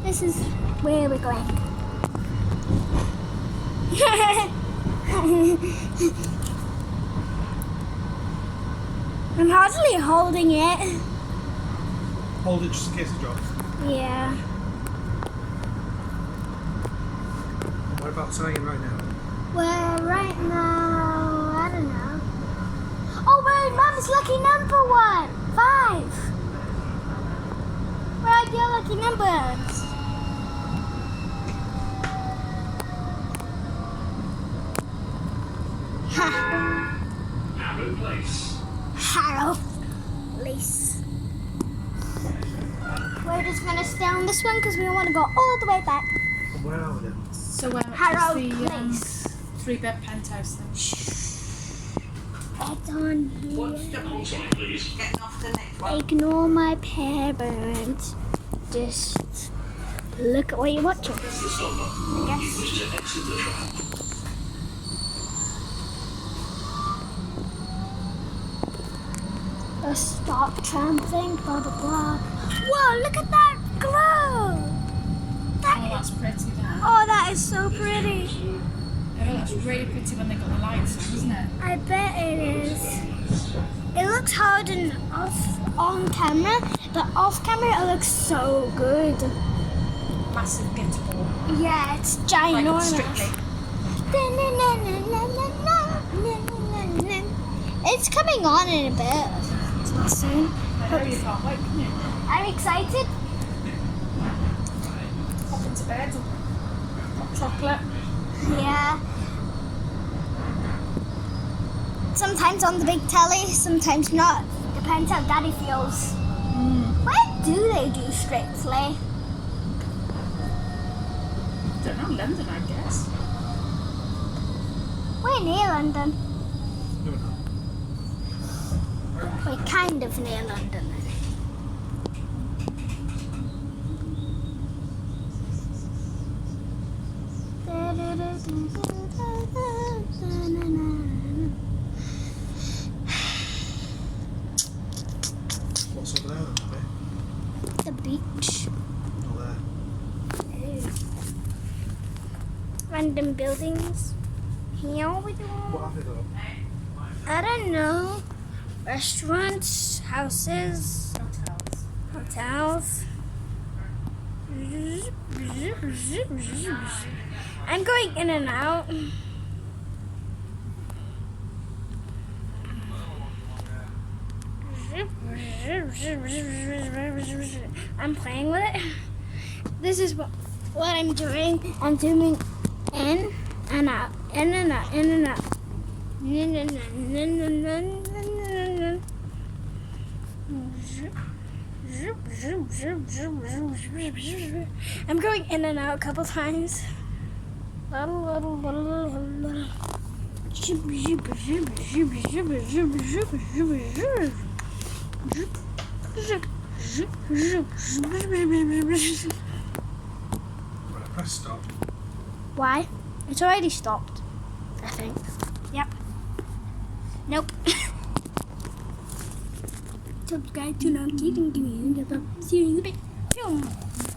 This is where we're going. I'm hardly holding it. Hold it just in case it drops. Yeah. What about saying right now? Well, right now, I don't know. Oh, we're Mum's lucky number 5. Where are your lucky numbers? Harrow Place. Harrow Place. We're just going to stay on this one because we don't want to go all the way back. And where are we then? So where Harrow is the Place. 3-bed penthouse then? It's on What's here. the pulse on it, please? Getting off the next one. Ignore my parents. Just look at what you're watching. Press the stop button. I You guess. wish to exit the tram. The stop tram thing, blah blah blah. Whoa, look at that glow! Oh, That that's pretty that. oh, that is so pretty. Oh, that's really pretty when they got the lights on, isn't it? I bet it is. It looks hard and on camera, but off camera it looks so good. Massive glitter ball. Yeah, it's Like ginormous. Strictly. It's coming on in a bit. It's not soon. I know you can't wait, can you? I'm excited. Pop into bed. Hot chocolate. Yeah. Sometimes on the big telly, sometimes not. Depends how Daddy feels. Where do they do Strictly? Don't know, London, I guess. We're near London. No, no. We're kind of near London. What's over there then, The beach. Not there. Random buildings. Here we go. What have they got? I don't know. Restaurants, houses, Hotels. hotels. I'm going in and out. I'm playing with it. This is what I'm doing. I'm zooming in and out, in and out, in and out. I'm going in and out a couple times. Right, press stop. Why? It's already stopped, I think. Yep. Nope. Subscribe to Nokia and give me a see you next time.